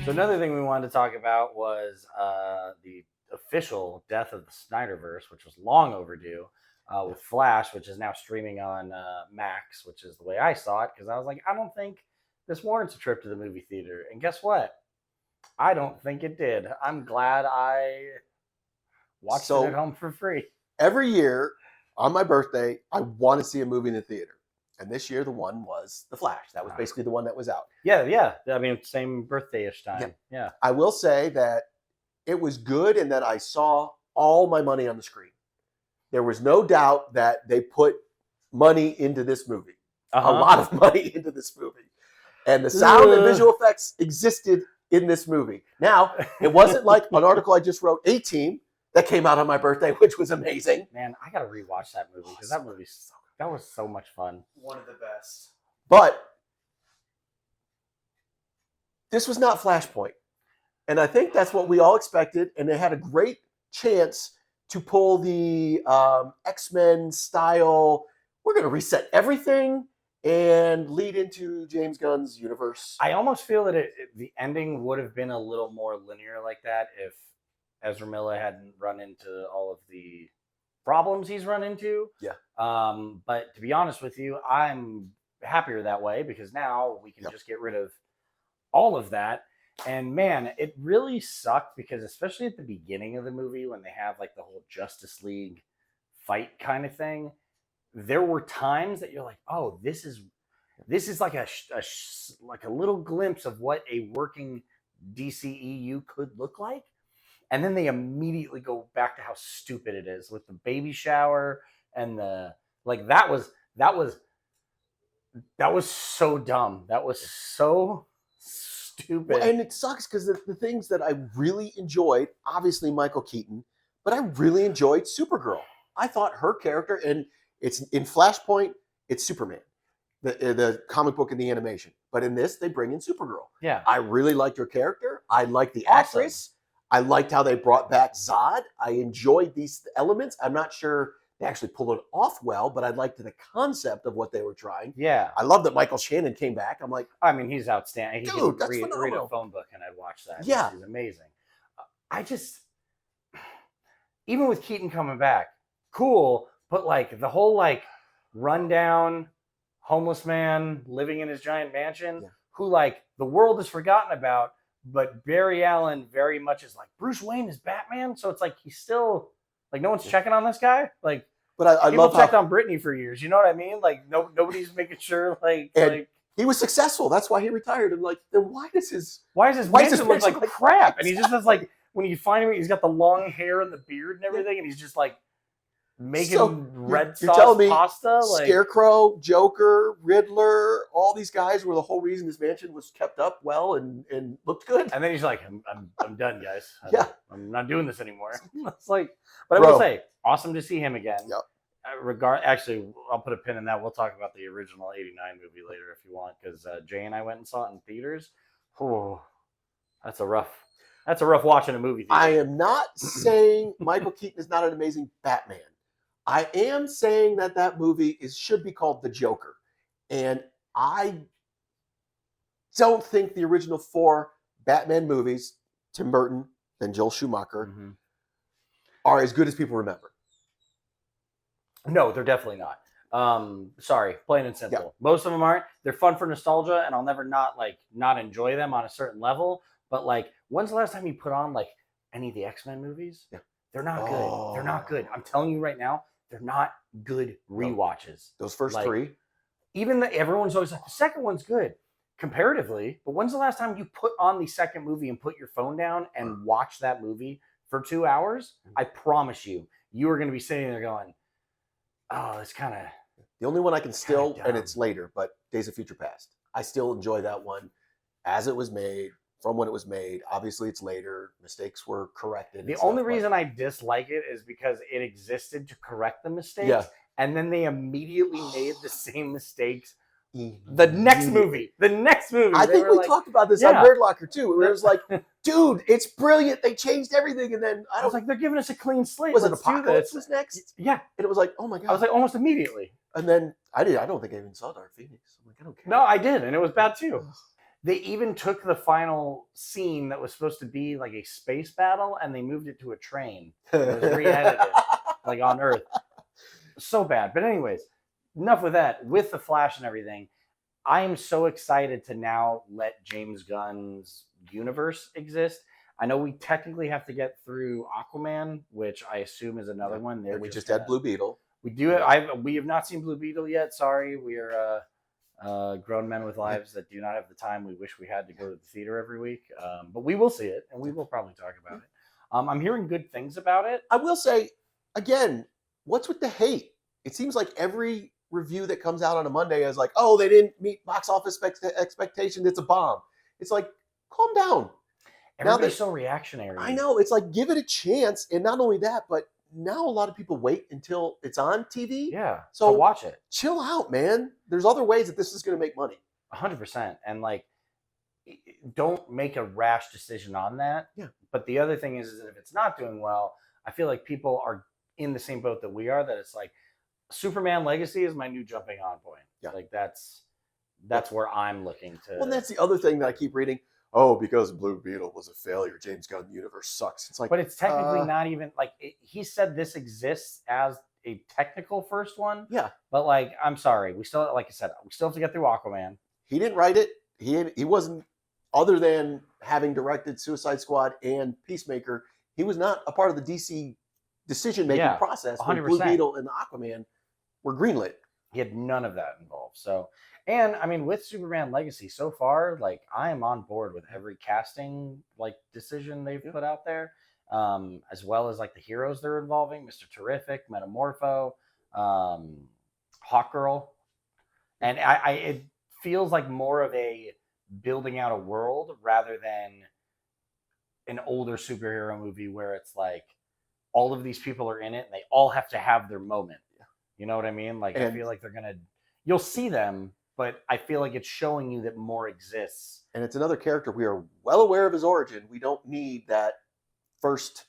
So another thing we wanted to talk about was the official death of the Snyderverse, which was long overdue, with Flash, which is now streaming on Max, which is the way I saw it, because I was like, I don't think this warrants a trip to the movie theater. And guess what? I don't think it did. I'm glad I watched it at home for free. Every year on my birthday, I want to see a movie in the theater. And this year, the one was The Flash. That was basically the one that was out. Yeah. I mean, same birthday-ish time. Yeah. I will say that it was good and that I saw all my money on the screen. There was no doubt that they put money into this movie. A lot of money into this movie. And the sound and visual effects existed in this movie. Now, it wasn't like an article I just wrote, A-Team, that came out on my birthday, which was amazing. Man, I got to rewatch that movie because that was so much fun. One of the best. But this was not Flashpoint. And I think that's what we all expected. And they had a great chance to pull the X-Men style, we're going to reset everything and lead into James Gunn's universe. I almost feel that the ending would have been a little more linear like that if Ezra Miller hadn't run into all of the problems he's run into. Yeah. But to be honest with you, I'm happier that way because now we can just get rid of all of that. And man, it really sucked because especially at the beginning of the movie when they have like the whole Justice League fight kind of thing, there were times that you're like, oh, this is like a little glimpse of what a working DCEU could look like. And then they immediately go back to how stupid it is with the baby shower and that was so dumb. That was so stupid. Well, and it sucks because the things that I really enjoyed, obviously Michael Keaton, but I really enjoyed Supergirl. I thought her character, and it's in Flashpoint, it's Superman, the comic book and the animation. But in this, they bring in Supergirl. Yeah. I really liked her character. I liked the actress. I liked how they brought back Zod. I enjoyed these elements. I'm not sure they actually pulled it off well, but I liked the concept of what they were trying. Yeah. I love that Michael Shannon came back. I'm like, I mean, he's outstanding. He dude, can that's read a phone book and I'd watch that. Yeah. He's amazing. Even with Keaton coming back, cool, but like the whole like rundown homeless man living in his giant mansion who like the world has forgotten about, but Barry Allen very much is like, Bruce Wayne is Batman. So it's like, he's still like, no one's checking on this guy. Like, but I people love checked on Britney for years. You know what I mean? Like nobody's making sure like he was successful. That's why he retired. And like, then why does his mansion look like crap? And he just has like, when you find him, he's got the long hair and the beard and everything. And he's just like making red sauce pasta. Like Scarecrow, Joker, Riddler, all these guys were the whole reason this mansion was kept up well and looked good. And then he's like, I'm done, guys. I'm not doing this anymore. It's like, but I will say, awesome to see him again. Yep. Actually, I'll put a pin in that. We'll talk about the original '89 movie later if you want, because Jay and I went and saw it in theaters. Oh, that's a rough watching a movie theater. I am not saying Michael Keaton is not an amazing Batman. I am saying that movie should be called The Joker. And I don't think the original 4 Batman movies, Tim Burton and Joel Schumacher, are as good as people remember. No, they're definitely not. Sorry, plain and simple. Yeah. Most of them aren't. They're fun for nostalgia, and I'll never not enjoy them on a certain level. But like, when's the last time you put on like any of the X-Men movies? Yeah. They're not good. They're not good. I'm telling you right now, they're not good rewatches. Those first 3. Even everyone's always like, the second one's good comparatively. But when's the last time you put on the second movie and put your phone down and watch that movie for 2 hours? I promise you are going to be sitting there going, oh, it's kind of... The only one I can still, and it's later, but Days of Future Past. I still enjoy that one as it was made, from when it was made. Obviously, it's later. Mistakes were corrected. The only reason I dislike it is because it existed to correct the mistakes. Yeah. And then they immediately made the same mistakes the next movie. I think we talked about this on Bird Locker too. Where it was like, dude, it's brilliant. They changed everything. And then I was like, they're giving us a clean slate. Was it Apocalypse was next? Yeah. And it was like, oh my God. I was like, almost immediately. And then I don't think I even saw Dark Phoenix. I'm like, I don't care. No, I did. And it was bad too. They even took the final scene that was supposed to be like a space battle, and they moved it to a train. It was re-edited, like on Earth. So bad. But anyways, enough with that. With the Flash and everything, I am so excited to now let James Gunn's universe exist. I know we technically have to get through Aquaman, which I assume is another one. And we just had Blue Beetle. We do it. We have not seen Blue Beetle yet. Sorry, we are grown men with lives that do not have the time we wish we had to go to the theater every week. But we will see it, and we will probably talk about it. I'm hearing good things about it. I will say, again, what's with the hate? It seems like every review that comes out on a Monday is like, oh, they didn't meet box office expectations. It's a bomb. It's like, calm down. Everybody's so reactionary. I know. It's like, give it a chance. And not only that, but now a lot of people wait until it's on TV. Yeah. So to watch it. Chill out, man. There's other ways that this is going to make money. 100%. And like, don't make a rash decision on that. Yeah. But the other thing is that if it's not doing well, I feel like people are in the same boat that we are, that it's like Superman Legacy is my new jumping on point. Yeah. Like that's where I'm looking to. Well, and that's the other thing that I keep reading. Oh, because Blue Beetle was a failure, James Gunn universe sucks. It's like, but it's technically not even like he said this exists as a technical first one. Yeah. But like, I'm sorry, we still, like I said, we still have to get through Aquaman. He didn't write it. He wasn't, other than having directed Suicide Squad and Peacemaker, he was not a part of the DC decision-making process when 100%. Blue Beetle and Aquaman were greenlit. He had none of that involved. So, and I mean, with Superman Legacy so far, like I am on board with every casting like decision they've put out there, as well as like the heroes they're involving: Mr. Terrific, Metamorpho, Hawkgirl, and it feels like more of a building out a world rather than an older superhero movie where it's like all of these people are in it and they all have to have their moment. You know what I mean? Like, I feel like you'll see them, but I feel like it's showing you that more exists. And it's another character. We are well aware of his origin. We don't need that first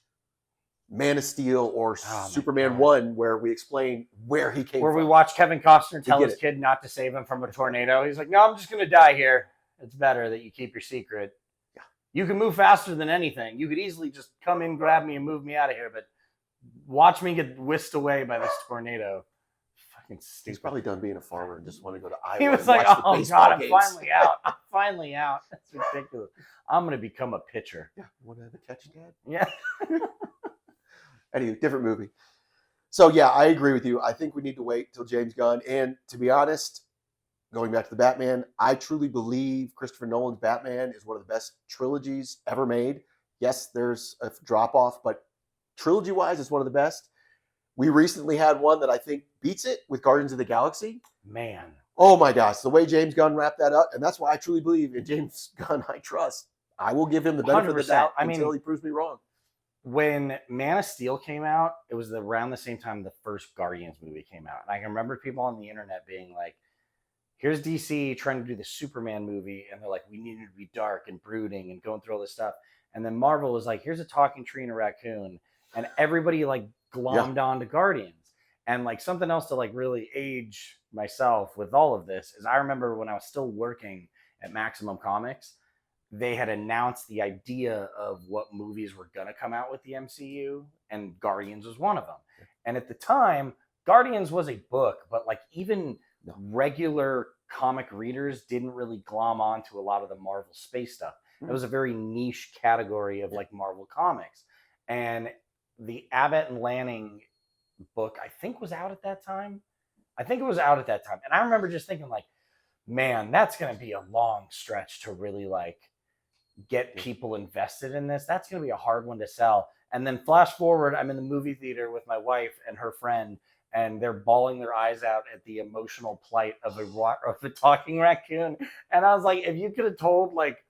Man of Steel or Superman 1 where we explain where he came from. Where we watch Kevin Costner tell his kid not to save him from a tornado. He's like, no, I'm just going to die here. It's better that you keep your secret. Yeah. You can move faster than anything. You could easily just come in, grab me, and move me out of here, but watch me get whisked away by this tornado. He's probably done being a farmer and just want to go to Iowa. He was like, oh, God, I'm finally out. I'm finally out. That's ridiculous. I'm going to become a pitcher. Yeah. Want to have a catch, Dad? Yeah. Anyway, different movie. So, yeah, I agree with you. I think we need to wait till James Gunn. And to be honest, going back to the Batman, I truly believe Christopher Nolan's Batman is one of the best trilogies ever made. Yes, there's a drop-off, but trilogy-wise, it's one of the best. We recently had one that I think beats it with Guardians of the Galaxy. Man. Oh my gosh, the way James Gunn wrapped that up, and that's why I truly believe in James Gunn. I trust. I will give him the benefit of the doubt until he proves me wrong. When Man of Steel came out, it was around the same time the first Guardians movie came out. And I can remember people on the internet being like, here's DC trying to do the Superman movie, and they're like, we need it to be dark and brooding and going through all this stuff. And then Marvel was like, here's a talking tree and a raccoon. And everybody like glommed on to Guardians. And like something else to like really age myself with all of this is I remember when I was still working at Maximum Comics, they had announced the idea of what movies were going to come out with the MCU, and Guardians was one of them. And at the time, Guardians was a book, but like even regular comic readers didn't really glom on to a lot of the Marvel space stuff. It was a very niche category of like Marvel comics. And the Abbott and Lanning book, I think, was out at that time. And I remember just thinking like, man, that's going to be a long stretch to really like get people invested in this. That's going to be a hard one to sell. And then flash forward, I'm in the movie theater with my wife and her friend, and they're bawling their eyes out at the emotional plight of a talking raccoon. And I was like, if you could have told like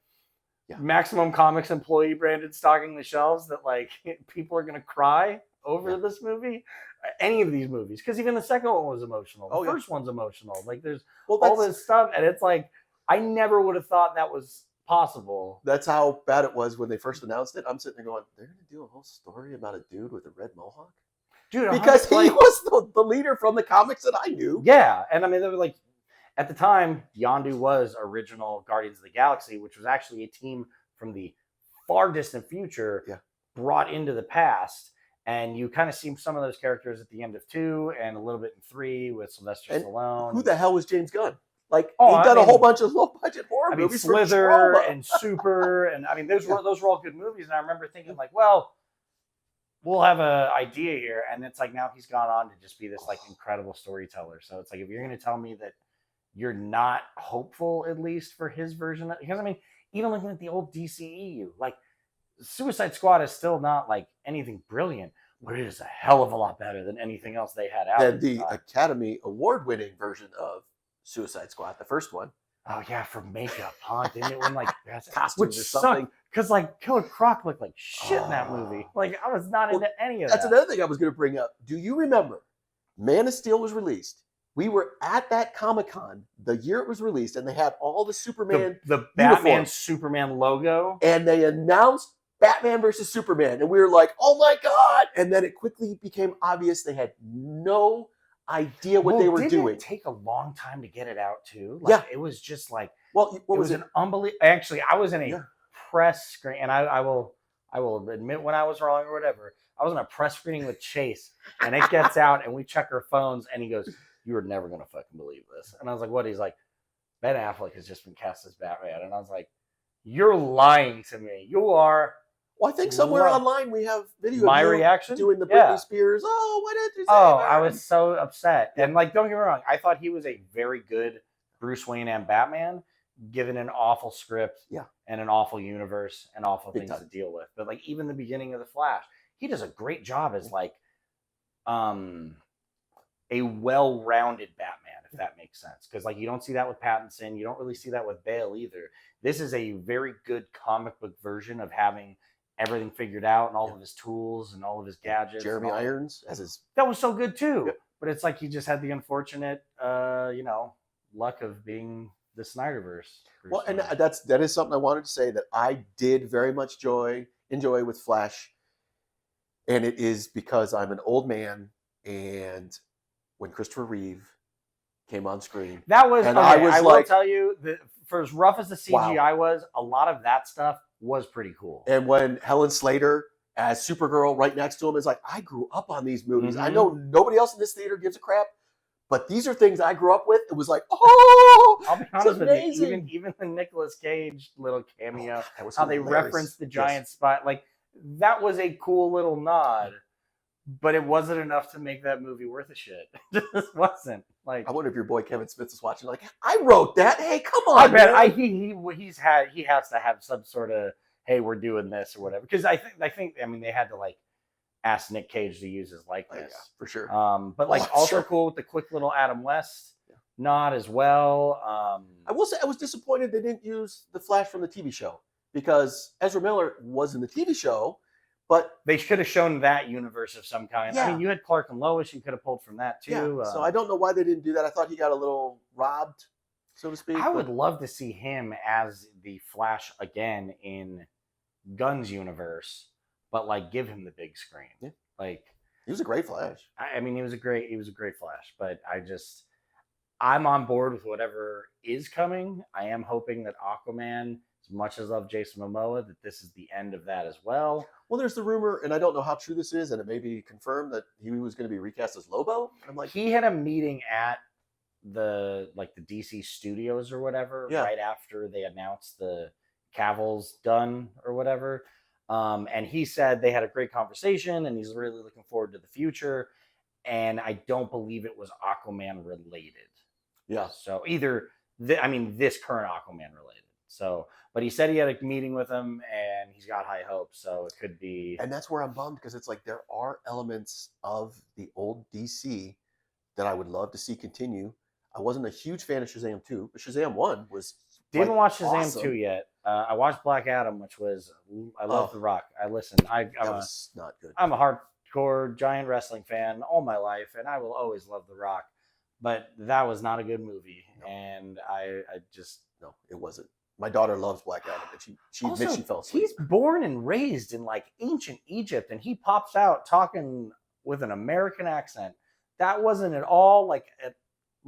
Maximum Comics employee Brandon stocking the shelves that like people are going to cry over this movie, any of these movies, because even the second one was emotional. The first one's emotional. Like there's all this stuff, and it's like I never would have thought that was possible. That's how bad it was when they first announced it. I'm sitting there going, they're going to do a whole story about a dude with a red mohawk? Dude, because he was the leader from the comics that I knew. Yeah, and I mean, they were like, at the time, Yondu was original Guardians of the Galaxy, which was actually a team from the far distant future brought into the past. And you kind of see some of those characters at the end of 2 and a little bit in 3 with Sylvester Stallone. Who the hell was James Gunn? Like, he'd done a whole bunch of low-budget horror movies. Slither and Super, and I mean, those were all good movies. And I remember thinking, like, well, we'll have an idea here. And it's like now he's gone on to just be this like incredible storyteller. So it's like if you're going to tell me that you're not hopeful, at least for his version, because I mean, even looking at the old DCEU, like Suicide Squad is still not like anything brilliant, but it is a hell of a lot better than anything else they had out. And the Academy Award-winning version of Suicide Squad, the first one. Oh yeah, for makeup, huh? Didn't it win like costumes or something? Because like Killer Croc looked like shit in that movie. Like I was not into any of that. That's another thing I was going to bring up. Do you remember Man of Steel was released? We were at that Comic-Con the year it was released, and they had all the Superman, the Batman Superman logo, and they announced Batman versus Superman, and we were like, "Oh my god!" And then it quickly became obvious they had no idea what they were doing. It take a long time to get it out too. Like, it was just like, what was it? An unbelievable. Actually, I was in a press screen, and I will admit when I was wrong or whatever. I was in a press screening with Chase, and it gets out, and we check our phones, and he goes, "You are never gonna fucking believe this." And I was like, "What?" He's like, "Ben Affleck has just been cast as Batman," and I was like, "You're lying to me. You are." Well, I think somewhere online we have video my of you reaction doing the Britney Spears. Oh, what did you say? Oh, I was so upset. And like, don't get me wrong, I thought he was a very good Bruce Wayne and Batman, given an awful script and an awful universe and awful things to deal with. But like, even the beginning of The Flash, he does a great job as like a well-rounded Batman, if that makes sense. Because like, you don't see that with Pattinson. You don't really see that with Bale either. This is a very good comic book version of having everything figured out and all of his tools and all of his gadgets. Jeremy Irons as his... That was so good too. Yep. But it's like he just had the unfortunate, luck of being the Snyderverse. Well, and that is something I wanted to say that I did very much enjoy with Flash. And it is because I'm an old man, and when Christopher Reeve came on screen, that was, and I will tell you that for as rough as the CGI was, a lot of that stuff was pretty cool. And when Helen Slater as Supergirl right next to him is like, I grew up on these movies. I know nobody else in this theater gives a crap, but these are things I grew up with. It was like, oh, I'll be honest with you, even the Nicolas Cage little cameo, how they referenced the giant spot, like that was a cool little nod, but it wasn't enough to make that movie worth a shit. It just wasn't. Like, I wonder if your boy Kevin Smith is watching. Like, I wrote that. Hey, come on! I bet he has to have some sort of, hey, we're doing this or whatever. Because I think they had to like ask Nick Cage to use his likeness for sure. But like also cool with the quick little Adam West nod as well. I will say I was disappointed they didn't use the Flash from the TV show, because Ezra Miller was in the TV show. But they should have shown that universe of some kind. Yeah. I mean, you had Clark and Lois. You could have pulled from that too. Yeah. So I don't know why they didn't do that. I thought he got a little robbed, so to speak. I would love to see him as the Flash again in Gunn's universe, but like give him the big screen. Yeah. Like he was a great Flash. I mean, he was a great Flash. But I'm on board with whatever is coming. I am hoping that Aquaman, as much as I love Jason Momoa, that this is the end of that as well. Well, there's the rumor, and I don't know how true this is, and it may be confirmed that he was going to be recast as Lobo. I'm like, he had a meeting at the DC studios or whatever right after they announced the Cavill's done or whatever, and he said they had a great conversation, and he's really looking forward to the future. And I don't believe it was Aquaman related. Yeah. So either this current Aquaman related. So, but he said he had a meeting with him and he's got high hopes. So it could be. And that's where I'm bummed, because it's like there are elements of the old DC that I would love to see continue. I wasn't a huge fan of Shazam 2, but Shazam 1 was. Didn't watch Shazam awesome. 2 yet. I watched Black Adam, which was, I love The Rock. I listened. That was not good. I'm a hardcore giant wrestling fan all my life, and I will always love The Rock. But that was not a good movie. No. And I just. No, it wasn't. My daughter loves Black Adam, but she admits she fell asleep. He's born and raised in like ancient Egypt, and he pops out talking with an American accent. That wasn't at all like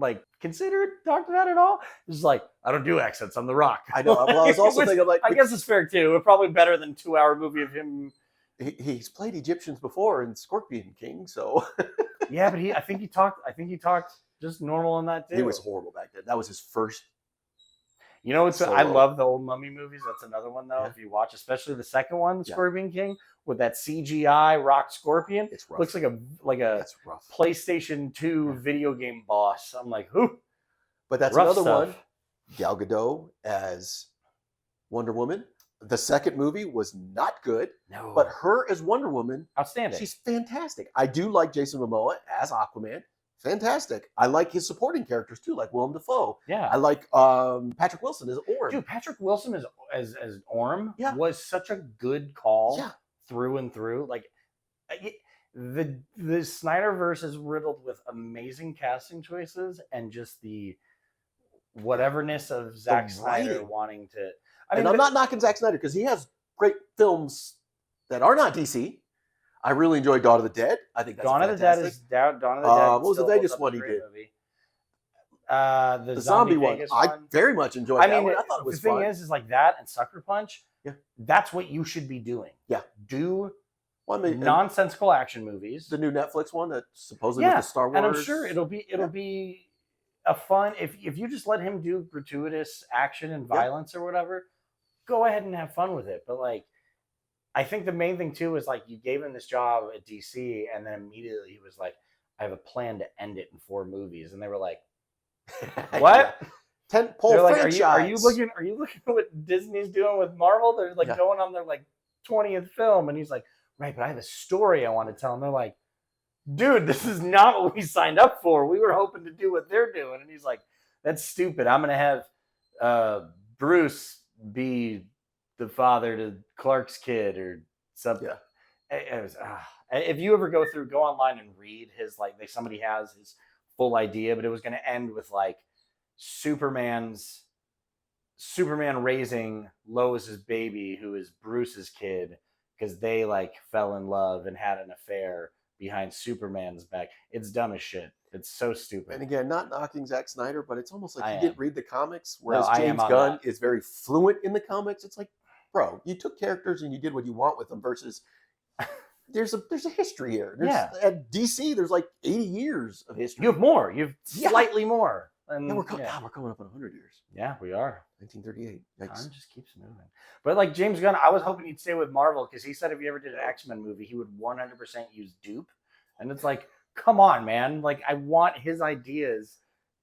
like considered, talked about at all. It's like, I don't do accents. I'm The Rock. I know. Well, I was also thinking, like, I guess it's fair too. It's probably better than 2-hour movie of him. He's played Egyptians before in Scorpion King, so Yeah, but I think he talked just normal in that too. he was horrible back then. That was his first. You know, Solo. I love the old Mummy movies. That's another one though. Yeah. If you watch, especially the second one, Yeah. Scorpion King, with that CGI rock scorpion, It's rough. looks like a That's rough. PlayStation 2 video game boss. I'm like, who? But that's Rough another stuff. one. Gal Gadot as Wonder Woman. The second movie was not good, No, but her as Wonder Woman, outstanding. she's fantastic. I do like Jason Momoa as Aquaman. Fantastic. I like his supporting characters too, like Willem Dafoe. Yeah, I like Patrick Wilson as Orm. dude, Patrick Wilson as Orm Yeah. was such a good call. Yeah. Through and through. Like the Snyderverse is riddled with amazing casting choices and just the whateverness of Zack Snyder writing. wanting to. I'm not knocking Zack Snyder because he has great films that are not DC. I really enjoyed Dawn of the Dead. I think that's Dawn of the Dead is Dawn of the Dead. what was the still Vegas holds up one as a he great did? movie. The zombie one. Vegas I very much enjoyed that one. I thought it was the thing fun. is like that and Sucker Punch. Yeah. That's what you should be doing. Yeah. Do Well, I mean, nonsensical action movies. the new Netflix one that supposedly was the Star Wars. And I'm sure it'll be a fun if you just let him do gratuitous action and violence or whatever, go ahead and have fun with it. But like I think the main thing too is like you gave him this job at DC and then immediately he was like, I have a plan to end it in 4 movies. And they were like, what? Tentpole They're like, franchise. are you looking at what Disney's doing with Marvel? They're like going on their like 20th film. And he's like, right, but I have a story I want to tell. And they're like, dude, this is not what we signed up for. We were hoping to do what they're doing. And he's like, that's stupid. I'm going to have Bruce be the father to Clark's kid or something. Yeah. It was, if you ever go online and read his, like, somebody has his full idea, but it was going to end with like Superman raising Lois's baby, who is Bruce's kid, because they like fell in love and had an affair behind Superman's back. It's dumb as shit. It's so stupid. And again, not knocking Zack Snyder, but it's almost like I you am. didn't read the comics, whereas No, I am James on Gunn that. is very fluent in the comics. It's like, bro, you took characters and you did what you want with them versus there's a history here. At DC, there's like 80 years of history. You have more. You have slightly more. And Yeah, we're coming up on 100 years. Yeah, we are. 1938. Yikes. Time just keeps moving. But like James Gunn, I was hoping he'd stay with Marvel because he said if he ever did an X-Men movie, he would 100% use dupe. And it's like, come on, man. Like, I want his ideas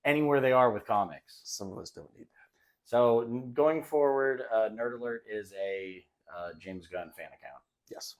anywhere they are with comics. Some of us don't need that. So going forward, Nerd Alert is a James Gunn fan account. Yes.